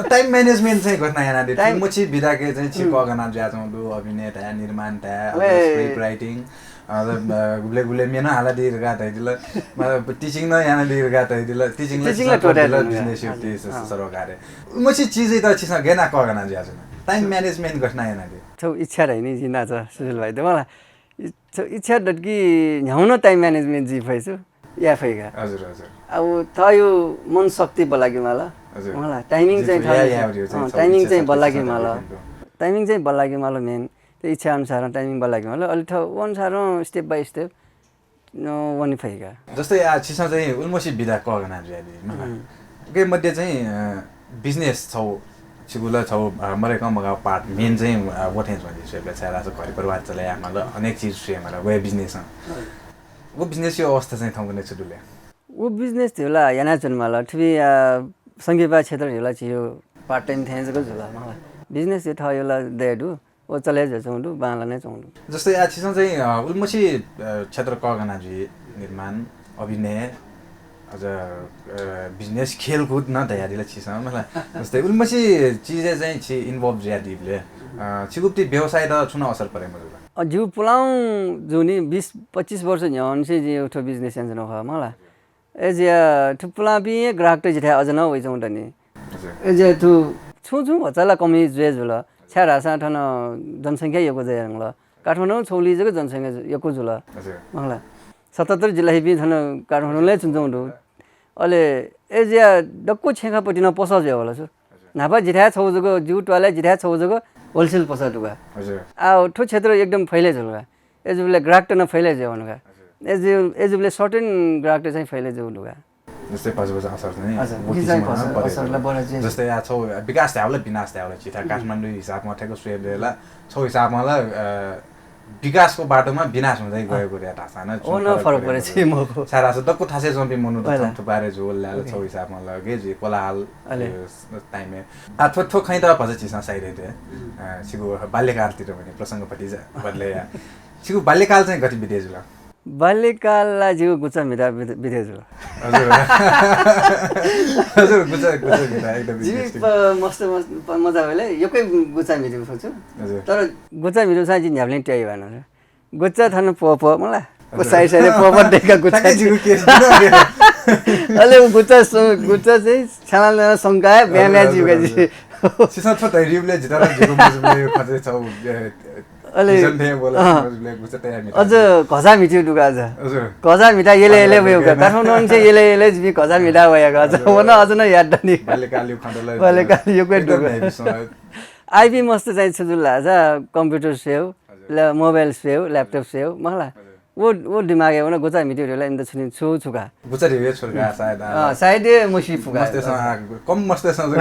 टाइम म्यानेजमेन्ट चाहिँ गर्न याना दे टाइम मछि बिदाके चाहिँ छिप गना ज्याजौ दु अभिनय त निर्माण त स्क्रिप्ट राइटिङ गुले मेन हाला दिएर गाता दिल टिचिङ न याना दिएर गाता दिल टिचिङ ल टोटल बिजनेस युक्ति सरकारे मछि चीज त छिस गेना कगना ज्याजौ टाइम म्यानेजमेन्ट गर्न याना दे छौ इच्छा रहि नि जिना छ सुशील भाइ त मलाई इच्छा डटकी न्याउन टाइम म्यानेजमेन्ट जी फैसु या फैगा हजुर हजुर अब तयो मन शक्ति बलागी मलाई टाइमिङ चाहिँ टाइमिङ चाहिँ बलागी मलाई मेन त्यो इच्छा अनुसार टाइमिङ बलागी मलाई अलि ठ अनुसार स्टेप बाइ स्टेप वनि फैगा जस्तै छिसा चाहिँ उल्मोसी बिदा कगना ज्यादि के मध्ये चाहिँ बिजनेस छौ छिगुला छौ मरे कम मगा पार्ट मेन चाहिँ वठे चाहिँ सेबले छारा छ घर परिवार चले हामीलाई अनेक चीज छ हामीलाई वे बिजनेस वो बिजनेस यो अवस्था चाहिँ ठाउँको छ दुले वो बिजनेस थिला याना चन मलाई ठबी संगीत क्षेत्र होला छियो पार्ट टाइम थे जको जुला मलाई बिजनेस यो थयोला देडु ओ चले जचौंडु बाला नै चौंडु जस्तै आछिस चाहिँ उल्मोसी क्षेत्र कगना जी निर्माण अभिनय अझ बिजनेस खेलकुद न तयारीले छिस मलाई जस्तै उल्मोसी चीजे चाहिँ छि इन्भल्भ ज्यादिले छिगुप्ती व्यवसाय त छुन असर परे मलाई जिउ पुलाउ जुनी 20-25 वर्ष न्याउन से जे उठो बिजनेस एन्जन हो मलाई एजिया ठुप्ला बि ग्राहक त जिथा अझ न होइजौ दनि एजिया तु छु भचला कमी जेज होला छ्यारा साठन जनसंख्या यको जयंगला काठमाडौँ छोली जको जनसंख्या यको जुला मलाई 77 जिल्ला बि छन काठमाडौँले चुन्जौँडु अले एजिया डक्को छेखापटि न पसल जे होला छु नापा जिथा छौ जको जिउ टवाले जिथा छौ जको होलसेल पसल दुगा हजुर आ ठो क्षेत्र एकदम फैले जुलगा एजुले ग्राहक त न फैले जे हुनुगा एजुले सर्टेन ग्राहक चाहिँ फैले जे हुनुगा जस्तै 5 वर्ष असर चाहिँ जस्तै या छौ विकास थाउले विनाश थाउले छिटा काठमाडौँ हिसाबमा ठेको स्वेबलेला छौ हिसाबमा विकासको बाटोमा विनाश हुँदै गएको रे थाहा छैन ओ न फरक परे छ मको सारा छ दक्को थासे जम्पी मनु त थुपारे झोल ल्याल छौ हिसाबमा लगे जे कोलाहाल टाइममे आ थो खै त भज छिसा साइडे ते सिगु बाल्यकालतिर भने प्रसंगपटि बदले सिगु बाल्यकाल चाहिँ गति बितेज ल बाल्यकाललाई जिउ गुचा मिदा बितेज ल हजुर गुचा मिदा एकदम मस्त मजा भइले यकै गुचा मिदु खोज्छु तर गुचा मिदु चाहिँ न्याब्ले ट्याइ भन गुचा थन पप मलाई साइ साइ पप देका गुचा जिउ के अले गुचा चाहिँ छाला संकाय ब्याम्या जिउका जी सिसा छ तैरिबले जितारा जिरो मजले खजे छ अलि जनथे बोला मजले गुछ तयार मिटा अझ घजा मिठो दुगा छ हजुर घजा मिठा येले भयो काठमाडौँ से येले जिबी घजा मिठा भएको छ मन अझ न याद नि बाल्यकाली खण्डले बाल्यकाली यो कोही दुगा आइबी मस्त चाहिँ छुजुल्ला छ computer save mobile save laptop save मलाई वो दिमाग है ना गुचा मिट्टी वाला इंदा छुनी छुका गुचा रिवे छुका शायद मुशी फुका मस्ते सा कम मस्ते सा जो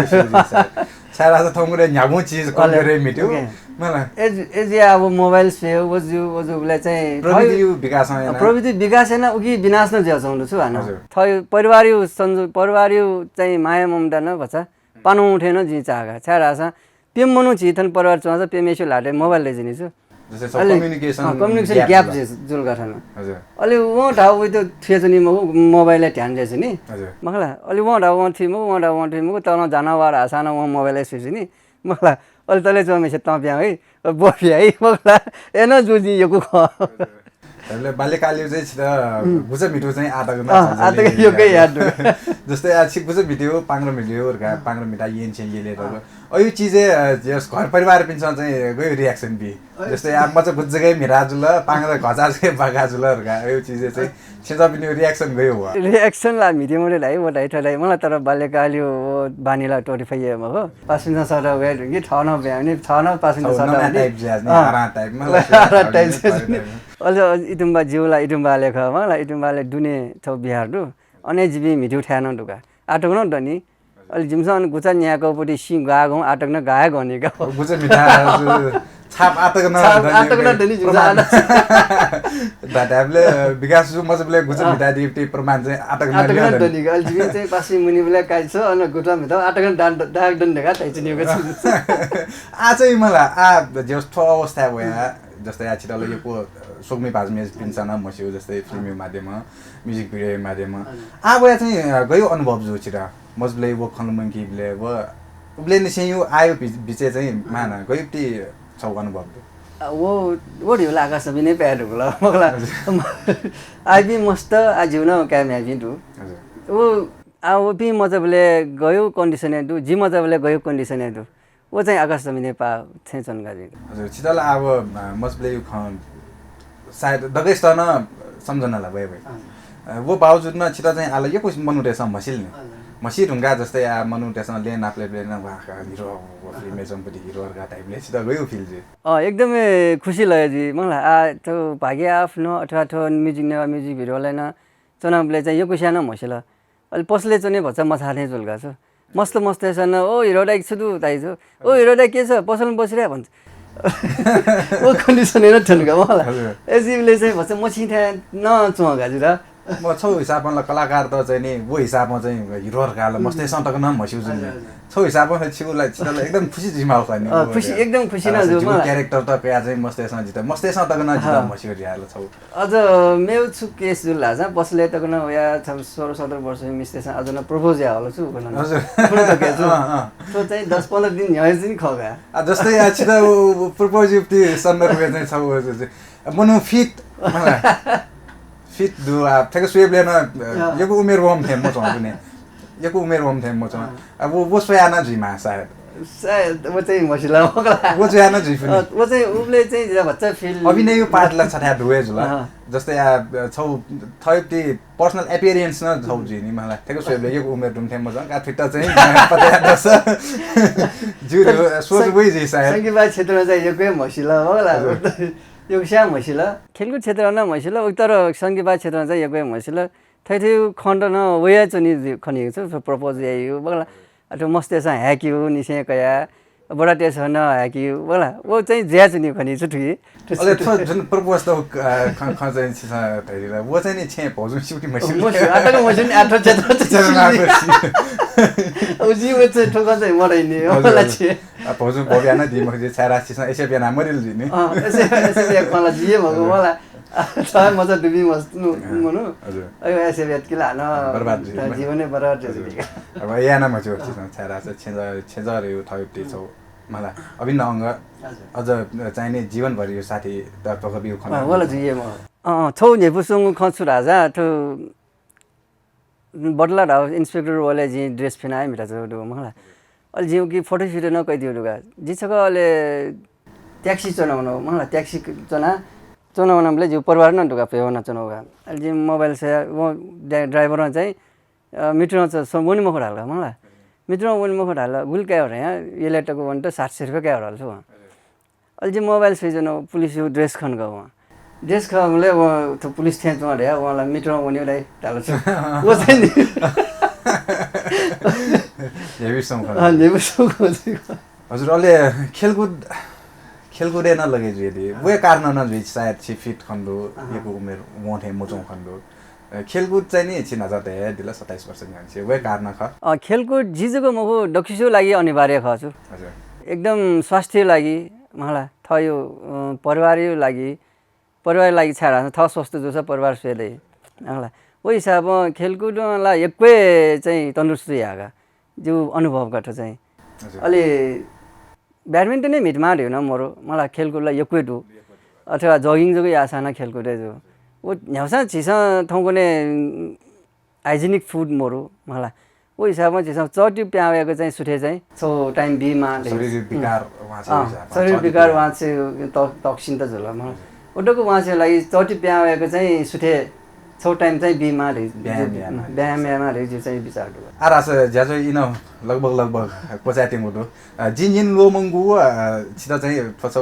शायद ऐसा थोंगरे न्यागो चीज कम करे मिट्टी मला एज या वो मोबाइल से वो जो बोले चाहिँ प्रविधि विकास है ना उकी विनाश न जाउँछ हुनु छु हैन परिवारिक संजोग परिवारिक चाहिँ माया ममता न भन्छ पानु उठेन जी चागा छारासा पेम मनु चिथन परिवार चौँछ पेमेसो लाटे मोबाइल ले जिनि छु कम्युनिकेसन ग्याप जुल गठन हजुर अलि वहाँ ठाउँ उयो त थिएछ नि मोबाइलले ध्यान दिएछ नि मलाई अलि वहाँ ठाउँ वहाँ थिएँ म तल जनावर हाँसान वहाँ मोबाइलै सुर्छु नि मलाई अलि तलै चमेछ तप्या है बफिया है मलाई एन जुझी यो हामीले बाल्यकालीमा चाहिँ छिटो गुजा मिठो चाहिँ आटाको योकै याद जस्तै आज गुजा मिठो पाङ्रो मिठो पाङ्रो मिठा येन चाहिँ येले यो चिजे जस घर परिवार पिन्छ चाहिँ गयो रियाक्सन बि जस्तै अब म चाहिँ गुज्जकै मिराजुल पाङ्रो घचा चाहिँ बागाजुलहरुका यो चिजे चाहिँ छिजा पनि रियाक्सन गयो हो रियाक्सन ला मिठो मोले लाई वटाइ ठलाई मलाई तर बाल्यकाल यो बानीला 25 इयरमा हो पासिन सर वेट कि ठन भ्याउने ठन पासिन सर टाइप ज्याज नि आरा टाइप मलाई अझ इटुम्बा जिउला इटुम्बा लेख मलाई इटुम्बाले दुने छौ बिहारु अने जिबी मिठो ठ्यान ढुका आटक न दनी अलि जिमसन गुचा न्याकोपटी सिङ गागौ आटक न गाए गनेका गुचा मिठा छाप आटक न दनी जुजा दादाले विकास मजबले गुचा मिठा दिप्टी प्रमाण चाहिँ आटक न दनी अलि जिबी चाहिँ पासी मुनि बेला काइछ अनि गुटा मिठा आटक न डाक दण्डका ताइछनिएको छ आ चाहिँ मलाई आ जस्तो अवस्था भयो जस्तै आ छिटो यो सोक्मी भाजमेज पिन्छना मस्यो जस्तै फिल्मी माध्यममा म्युजिक भिडियो माध्यममा आ गयो चाहिँ गयो अनुभव जो छिटो मजबले वो खलमंकी ब्ले वो ने चाहिँ यो आयो बिचे चाहिँ माना गयोटी छ अनुभव वो ढिउ आकाश पनि प्याड होला मगला आइबी मस्त आ जिउन क्याम आइबी दु वो आ वो पि मजबले गयो कन्डिसन दु जि मजबले गयो कन्डिसन दु वो चाहिँ आकाश पनि पा छेचन गाजी हजुर छिटो अब मजबले यो खन सायद दगेस्ता न सम्झनाला भयो भयो वो बावजुद न छिटो चाहिँ आला यो कुछ मनुटेस मसिल नि मसी ढुङ्गा जस्तै आ मनुटेस ले नाप्ले प्लेन वाका हिरो इमेजम पनि हिरोहरुका टाइपले छिटो गयो फिल चाहिँ एकदमै खुसी लाग्यो जी मलाई आ त्यो भाग्य आफ्नो अथवा ठो म्युजिक नेवा म्युजिक भिडियोलाई न चनाबले चाहिँ यो कुछ न मसिल अलि पसले चाहिँ भन्छ मछाने जुलगा छ मस्त मस्त सन ओ हिरो दाइ छु दाइ छु ओ हिरो दाइ के छ पसलमा बसिरा भन्छ ओ कन्डिसन हेर ठनका मलाई एजिबले चाहिँ भन्छ म छिठा न चुगा जुरा म छौ हिसाबमा कलाकार त चाहिँ नि वो हिसाबमा चाहिँ हिरोहरुका मस्तै सटक न मस्यु जुन छौ हिसाबमा छिउलाई छिटलाई एकदम खुसी जिमाउ खनि खुसी एकदम खुसी न जो मलाई क्यारेक्टर त कया चाहिँ मस्तैसँग जित मस्तै सटक न जित मस्यु रिहाल छौ अझ मेउ छु केस जुल लाजा बसले त कन या 16 17 वर्ष मिस्टेसँग अझ न प्रपोज या होला छु भन्न हजुर त चाहिँ 10 15 दिन यहाँ चाहिँ खगा जस्तै या छिटो प्रपोज युक्ति सन्दर्भमा चाहिँ छौ मनु फिट फिट दु ठेक स्वेबले न यको उमेर वम थे म छ पनि यको उमेर वम थे म छ अब वो सोयाना जिमा सायद वो चाहिँ मसिला मगला वो चाहिँ न जिफुनी वो चाहिँ उले चाहिँ जे बच्चा फिल अभिनय यो पार्टला छठा दुवे जुल जस्तै या छौ थैपटी पर्सनल एपियरेन्स न छौ जि नि मलाई ठेक स्वेबले यको उमेर दुम थे म छ का फिट चाहिँ पता दस जु सोच वइ जि सायद संगीत क्षेत्रमा चाहिँ यकै मसिला मगला यो स्या मसिला खेलकुद क्षेत्रमा मसिला उत्तर संगीत क्षेत्रमा चाहिँ यकै मसिला थैथै खण्ड न वया चनि खनिएको छु प्रपोज यो बगला अथवा मस्तेसा ह्याकियो निसे कया बडा टेस न ह्याकियो बगला वो चाहिँ ज्या चनि खनि छु ठुकी अले जुन प्रपोज त चाहिँ छ थैला वो चाहिँ नि छे भजु सिउटी मसिला आटक मसिन आठ क्षेत्र उजी वच ठोका चाहिँ मराइने होला छे भजु भव्या न दिम जे छारा छिसा एसे बेना मरिल दिने एसे एक मला जिए मगो मला छ मजा डुबी मस्त मनु अयो एसे बेत किला न बर्बाद जीवनै बर्बाद छ अब याना मजो छारा चाहिँ छेजर यो थैपटी छौ मलाई अभिन्न अंग अझ चाहिने जीवनभरि यो साथी तर्फको बिउ खन होला जिए म छौ नेपुसुङ खछु राजा त बदला राव इन्स्पेक्टर वाले जी ड्रेस पहनाए मिटा छ मलाई अलि जिउ कि फोटो सुटो न कइदियो लुगा जिसको अलि ट्याक्सी चलाउनु मलाई ट्याक्सी चलाउनले जिउ परिवार न दुगा पेवना चलाउगा अलि जिउ मोबाइल से वो ड्राइभर चाहिँ मिटर सोनी मखो हाल्ला मलाई मिटर वनी मखो हाल्ला गुल क्या हो रहा है ये लेटको वन तो 700 रुपये क्या हो रहा है अलि जिउ मोबाइल से जनो पुलिस ड्रेस खन गयो ड्रेस खनले वो तो पुलिस थे तो रे वाला मिटर वनी लाई डालो छ वो चाहिँ नि हजुर अहिले खेलकुद न लगे जुए वे कारण न जुए शायद छि फिट खण्डो यको उमेर मोठे मोचौ खण्डो खेलकुद चाहिँ नि छिना जाते दिला 27 वर्ष नि हुन्छ वे कारण ख खेलकुद जिजुको मको डक्सिसो लागि अनिवार्य ख छु हजुर एकदम स्वास्थ्य लागि मलाई थयो परिवार लागि छाडा थ स्वस्थ जो छ परिवार सेले मलाई ओ हिसाबमा खेलकुदलाई एकै चाहिँ तन्दुरुस्ती आगा जो अनुभव गर्छ चाहिँ अलि ब्याडमिन्टन नै मिटमा हो न मलाई खेलकुदलाई एकै दु अथवा जगिङ जगै आशा न खेलकुदे जो ओ न्याउसा छिसा ठाउँको नै हाइजेनिक फुड मलाई ओ हिसाबमा छिसा चटी प्याएको चाहिँ सुठे चाहिँ सो टाइम बीमा शरीर विकार वहाँ चाहिँ टक्सिन त झोला मलाई ओटोको वहाँ चाहिँ लागि चटी प्याएको चाहिँ सुठे छौ टाइम चाहिँ बीमा व्यायाम चाहिँ विचार आरास ज्याजो इन लगभग कोचाते मुटु जिन लोमंगु छिता चाहिँ फसौ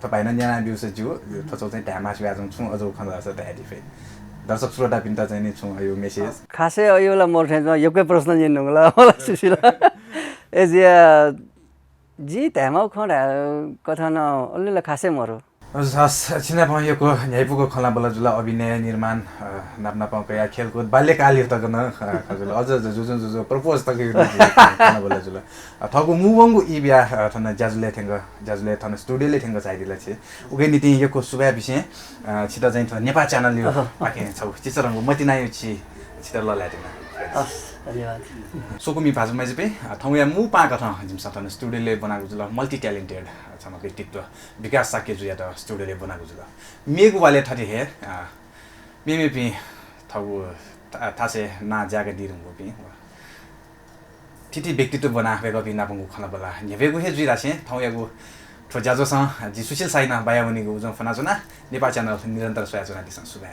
तपाईन न्याना बिउस जु फसौ चाहिँ ढामास व्याजङ छु अझ खन्दास तयारी फे दर्शक श्रोता पिन्ता चाहिँ नि छु यो मेसेज खासै अयोला मोर ठाउँमा एकै प्रश्न जिन्नु होला मलाई सुशील एजिया जी ढामा खडा कथा न अल्लेला खासै मरो छिना पाएको न्यायपुको खला बला जुला अभिनय निर्माण नाप्ना पाउँको या खेलकुद बाल्यकाल यो तक न हजुर अझ जुजु प्रपोज तक यो खला बला जुला थगु मुवंगु इ बिया थन जाजुले थन स्टुडियोले थेंग चाहिदिला छे उगे नीति यको सुबा विषय छिटा चाहिँ नेपा च्यानल यो पाके छौ चिचरंगु मति नायो छि छिटा ललाटिना धन्यवाद सोकुमी भाजमा चाहिँ ठाउँ मु पाका ठाउँ जिमसा थन स्टुडियोले बनाएको जुल मल्टी ट्यालेन्टेड छ म व्यक्तित्व विकास शाक्य जुया त स्टुडियोले बनाएको जुल मेगु वाले थति हे मेमे पि थाउ थासे ना जागा दिरुङको पि तिति व्यक्तित्व बनाएको पि नापंगु खला बला नेवेगु हे जुइरा छे ठाउँ यागु ठो जाजोसँग जि सुशील साइना बायावनीको उजम फना जुना नेपाल च्यानल निरन्तर सोया जुना दिस सुबा